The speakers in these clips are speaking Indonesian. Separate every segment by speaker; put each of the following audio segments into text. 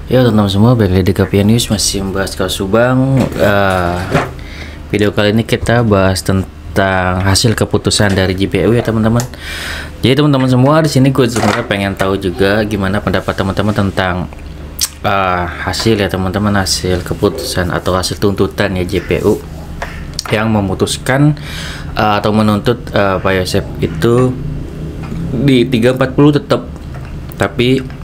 Speaker 1: Ya teman-teman semua, balik lagi di KPN News, masih membahas kasus Subang. Video kali ini kita bahas tentang hasil keputusan dari JPU ya teman-teman. Jadi teman-teman semua, di sini gue sebenarnya pengen tahu juga gimana pendapat teman-teman tentang hasil ya teman-teman, hasil keputusan atau hasil tuntutan ya JPU yang memutuskan atau menuntut Pak Yosep itu di 340 tetap, tapi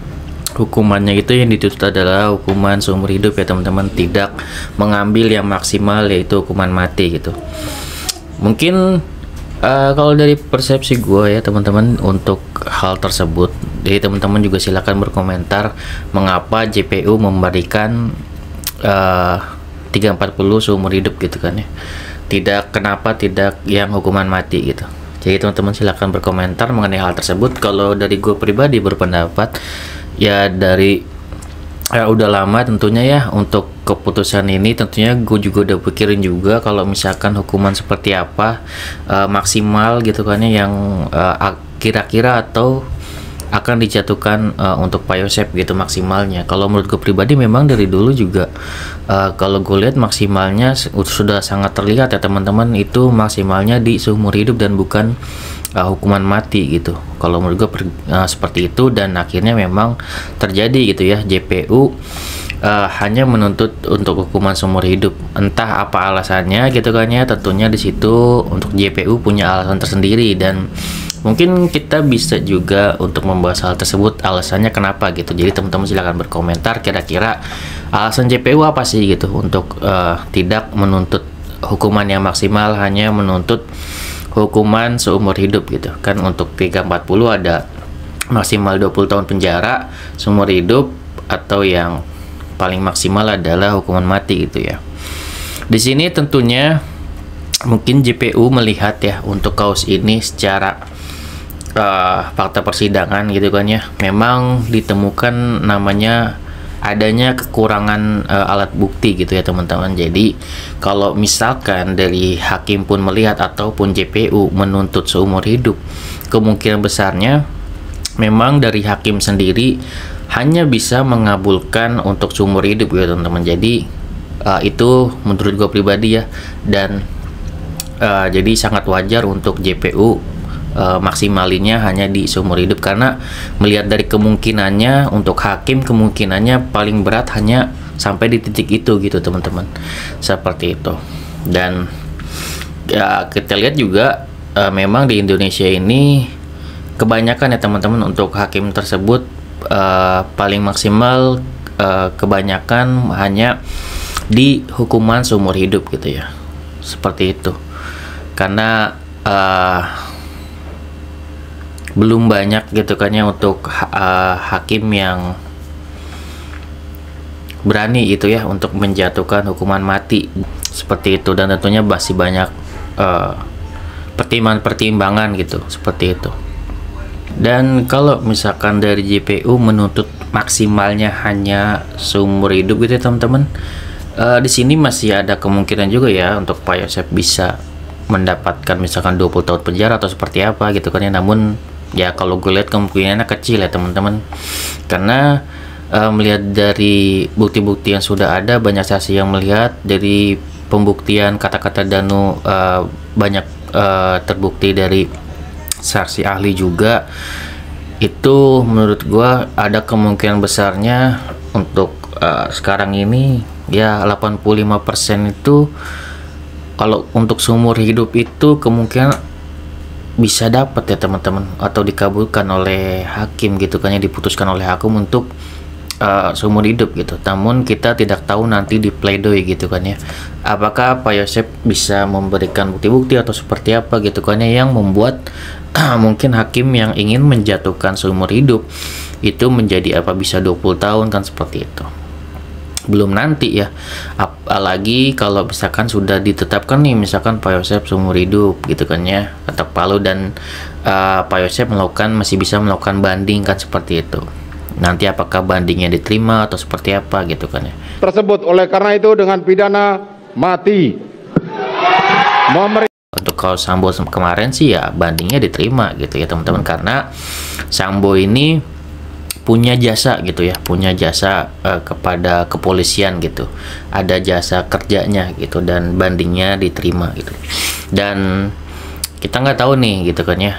Speaker 1: hukumannya itu yang dituntut adalah hukuman seumur hidup ya teman-teman, tidak mengambil yang maksimal yaitu hukuman mati gitu. Mungkin kalau dari persepsi gue ya teman-teman untuk hal tersebut, jadi teman-teman juga silakan berkomentar mengapa JPU memberikan 340 seumur hidup gitu kan ya, kenapa tidak yang hukuman mati gitu. Jadi teman-teman silakan berkomentar mengenai hal tersebut. Kalau dari gue pribadi berpendapat ya, udah lama tentunya ya untuk keputusan ini, tentunya gue juga udah pikirin juga kalau misalkan hukuman seperti apa maksimal gitu kan ya, yang kira-kira atau akan dijatuhkan untuk Pak Yosep gitu maksimalnya. Kalau menurut gue pribadi memang dari dulu juga kalau gue lihat maksimalnya sudah sangat terlihat ya teman-teman, itu maksimalnya di seumur hidup dan bukan hukuman mati gitu. Kalau menurut gue seperti itu, dan akhirnya memang terjadi gitu ya, JPU hanya menuntut untuk hukuman seumur hidup. Entah apa alasannya gitu kan ya, tentunya di situ untuk JPU punya alasan tersendiri, dan mungkin kita bisa juga untuk membahas hal tersebut alasannya kenapa gitu. Jadi teman-teman silahkan berkomentar kira-kira alasan JPU apa sih gitu untuk tidak menuntut hukuman yang maksimal, hanya menuntut hukuman seumur hidup gitu kan. Untuk 340 ada maksimal 20 tahun penjara seumur hidup, atau yang paling maksimal adalah hukuman mati gitu ya. Di sini tentunya mungkin JPU melihat ya untuk kasus ini secara fakta persidangan gitu kan ya, memang ditemukan namanya adanya kekurangan alat bukti gitu ya teman-teman. Jadi kalau misalkan dari hakim pun melihat ataupun JPU menuntut seumur hidup, kemungkinan besarnya memang dari hakim sendiri hanya bisa mengabulkan untuk seumur hidup ya teman-teman. Jadi itu menurut gue pribadi ya, dan jadi sangat wajar untuk JPU maksimalinya hanya di seumur hidup, karena melihat dari kemungkinannya untuk hakim, kemungkinannya paling berat hanya sampai di titik itu gitu teman-teman, seperti itu. Dan ya kita lihat juga memang di Indonesia ini kebanyakan ya teman-teman untuk hakim tersebut paling maksimal kebanyakan hanya di hukuman seumur hidup gitu ya, seperti itu. Karena belum banyak gitu kan ya untuk hakim yang berani gitu ya untuk menjatuhkan hukuman mati seperti itu, dan tentunya masih banyak pertimbangan gitu seperti itu. Dan kalau misalkan dari JPU menuntut maksimalnya hanya seumur hidup gitu ya teman-teman, di sini masih ada kemungkinan juga ya untuk Pak Yosep bisa mendapatkan misalkan 20 tahun penjara atau seperti apa gitu kan ya. Namun ya kalau gue lihat kemungkinannya kecil ya teman-teman, karena melihat dari bukti-bukti yang sudah ada, banyak saksi yang melihat, dari pembuktian kata-kata Danu banyak terbukti dari saksi ahli juga. Itu menurut gue ada kemungkinan besarnya untuk sekarang ini ya 85% itu kalau untuk seumur hidup itu kemungkinan bisa dapat ya teman-teman, atau dikabulkan oleh hakim gitu kan ya, diputuskan oleh hakim untuk seumur hidup gitu. Namun kita tidak tahu nanti di pledoi gitu kan ya, apakah Pak Yosep bisa memberikan bukti-bukti atau seperti apa gitu kan ya, yang membuat mungkin hakim yang ingin menjatuhkan seumur hidup itu menjadi apa bisa 20 tahun kan, seperti itu. Belum nanti ya, apalagi kalau misalkan sudah ditetapkan nih misalkan Pak Yosep seumur hidup gitu kan ya, ketok palu, dan Pak Yosep masih bisa melakukan banding kan, seperti itu. Nanti apakah bandingnya diterima atau seperti apa gitu kan ya
Speaker 2: tersebut. Oleh karena itu dengan pidana mati
Speaker 1: untuk kalau Sambo kemarin sih ya bandingnya diterima gitu ya teman-teman, karena Sambo ini punya jasa gitu ya, punya jasa kepada kepolisian gitu, ada jasa kerjanya gitu, dan bandingnya diterima gitu. Dan kita nggak tahu nih gitu kan ya,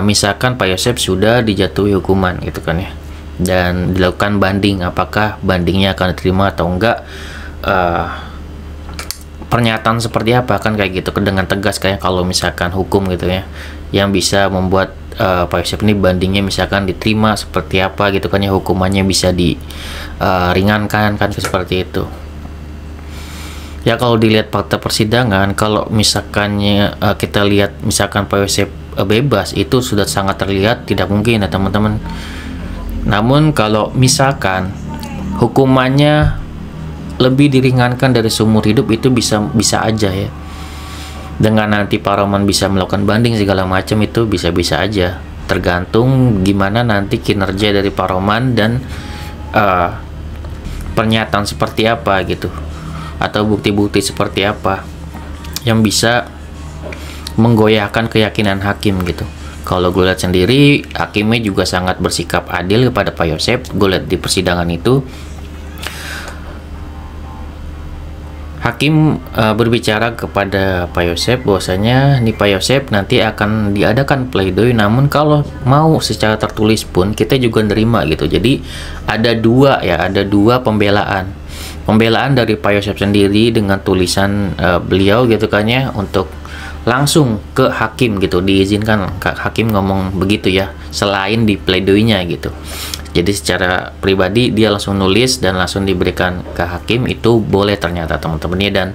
Speaker 1: misalkan Pak Yosep sudah dijatuhi hukuman gitu kan ya, dan dilakukan banding, apakah bandingnya akan diterima atau enggak, pernyataan seperti apa kan kayak gitu dengan tegas kayak kalau misalkan hukum gitu ya, yang bisa membuat Pak Yosep ini bandingnya misalkan diterima seperti apa gitu kan ya, hukumannya bisa diringankan kan seperti itu ya. Kalau dilihat fakta persidangan, kalau misalkannya kita lihat misalkan Pak Yosep bebas, itu sudah sangat terlihat tidak mungkin ya teman-teman. Namun kalau misalkan hukumannya lebih diringankan dari seumur hidup, itu bisa aja ya, dengan nanti Pak Roman bisa melakukan banding segala macam, itu bisa aja, tergantung gimana nanti kinerja dari Pak Roman dan pernyataan seperti apa gitu, atau bukti-bukti seperti apa yang bisa menggoyahkan keyakinan hakim gitu. Kalau gue lihat sendiri, hakimnya juga sangat bersikap adil kepada Pak Yosep. Gue lihat di persidangan itu hakim berbicara kepada Pak Yosep bahwasanya nih Pak Yosep nanti akan diadakan pledoi, namun kalau mau secara tertulis pun kita juga nerima gitu. Jadi ada dua pembelaan dari Pak Yosep sendiri dengan tulisan beliau gitu kan ya, untuk langsung ke hakim gitu, diizinkan hakim ngomong begitu ya, selain di pledoinya gitu. Jadi secara pribadi dia langsung nulis dan langsung diberikan ke hakim, itu boleh ternyata teman-temannya. Dan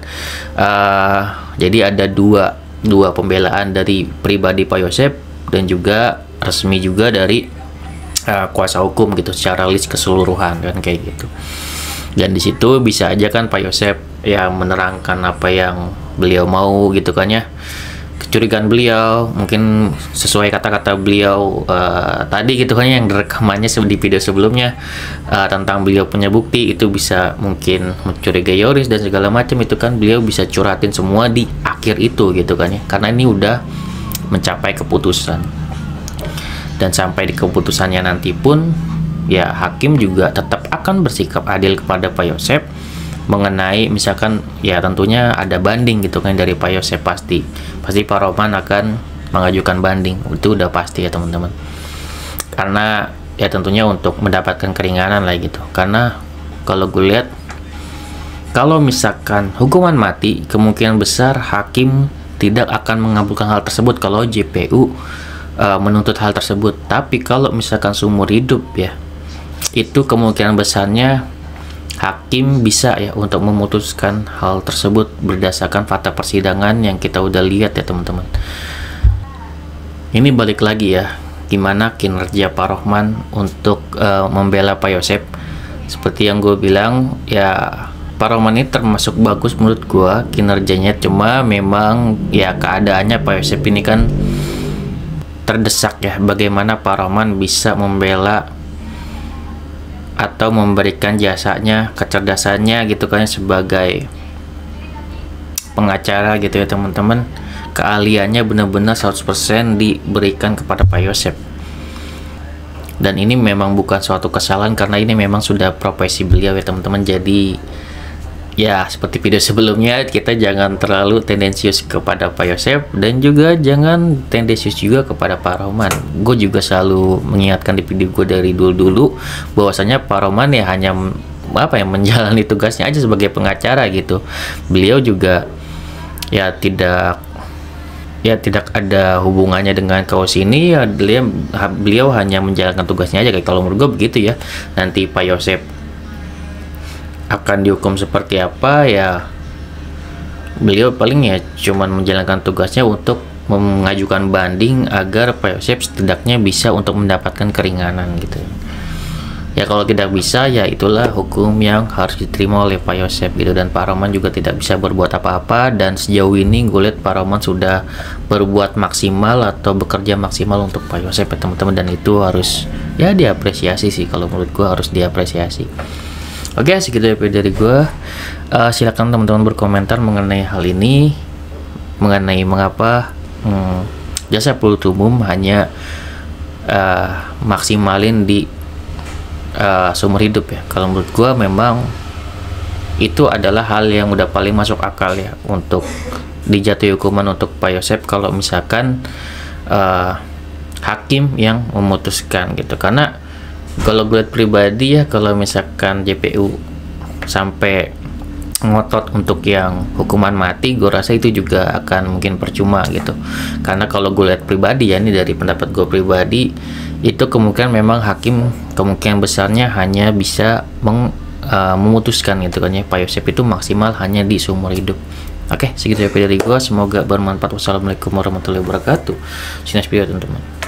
Speaker 1: jadi ada dua pembelaan dari pribadi Pak Yosep dan juga resmi juga dari kuasa hukum gitu, secara list keseluruhan kan kayak gitu. Dan di situ bisa aja kan Pak Yosep ya menerangkan apa yang beliau mau gitu kan ya, kecurigaan beliau mungkin sesuai kata-kata beliau tadi gitu kan, yang rekamannya di video sebelumnya tentang beliau punya bukti, itu bisa mungkin mencurigai Yoris dan segala macam, itu kan beliau bisa curhatin semua di akhir itu gitu kan ya, karena ini udah mencapai keputusan. Dan sampai di keputusannya nanti pun ya hakim juga tetap akan bersikap adil kepada Pak Yosep mengenai misalkan ya tentunya ada banding gitu kan dari Pak Yosep, pasti Pak Roman akan mengajukan banding, itu udah pasti ya teman-teman, karena ya tentunya untuk mendapatkan keringanan lah gitu. Karena kalau gue lihat, kalau misalkan hukuman mati, kemungkinan besar hakim tidak akan mengabulkan hal tersebut kalau JPU menuntut hal tersebut. Tapi kalau misalkan seumur hidup ya, itu kemungkinan besarnya hakim bisa ya untuk memutuskan hal tersebut berdasarkan fakta persidangan yang kita udah lihat ya teman-teman. Ini balik lagi ya, gimana kinerja Pak Rohman untuk membela Pak Yosep. Seperti yang gue bilang ya, Pak Rohman ini termasuk bagus menurut gue kinerjanya, cuma memang ya keadaannya Pak Yosep ini kan terdesak ya, bagaimana Pak Rohman bisa membela atau memberikan jasanya, kecerdasannya gitu kan sebagai pengacara gitu ya teman-teman. Keahliannya benar-benar 100% diberikan kepada Pak Yosep. Dan ini memang bukan suatu kesalahan, karena ini memang sudah profesi beliau ya teman-teman. Jadi ya seperti video sebelumnya, kita jangan terlalu tendensius kepada Pak Yosep dan juga jangan tendensius juga kepada Pak Rohman. Gue juga selalu mengingatkan di video gue dari dulu bahwasanya Pak Rohman ya hanya menjalani tugasnya aja sebagai pengacara gitu. Beliau juga ya tidak ada hubungannya dengan kaos ini ya, beliau hanya menjalankan tugasnya aja, kayak kalau menurut gue begitu ya. Nanti Pak Yosep akan dihukum seperti apa ya, beliau paling ya cuman menjalankan tugasnya untuk mengajukan banding agar Pak Yosep setidaknya bisa untuk mendapatkan keringanan gitu ya. Kalau tidak bisa ya itulah hukum yang harus diterima oleh Pak Yosep gitu. Dan Pak Roman juga tidak bisa berbuat apa-apa, dan sejauh ini gue lihat Pak Roman sudah berbuat maksimal atau bekerja maksimal untuk Pak Yosep ya teman-teman, dan itu harus ya diapresiasi sih, kalau menurut gue harus diapresiasi. Oke, segitu ya dari gue. Silakan teman-teman berkomentar mengenai hal ini, mengenai mengapa jasa penuntut umum hanya maksimalin di seumur hidup ya. Kalau menurut gua memang itu adalah hal yang udah paling masuk akal ya untuk dijatuhi hukuman untuk Pak Yosep kalau misalkan hakim yang memutuskan gitu. Karena kalau gue lihat pribadi ya, kalau misalkan JPU sampai ngotot untuk yang hukuman mati, gue rasa itu juga akan mungkin percuma gitu. Karena kalau gue lihat pribadi ya, ini dari pendapat gue pribadi, itu kemungkinan memang hakim kemungkinan besarnya hanya bisa memutuskan gitu kan ya, Pak Yosep itu maksimal hanya di seumur hidup. Oke, segitu ya dari gue, semoga bermanfaat. Wassalamualaikum warahmatullahi wabarakatuh. Sinas video teman-teman.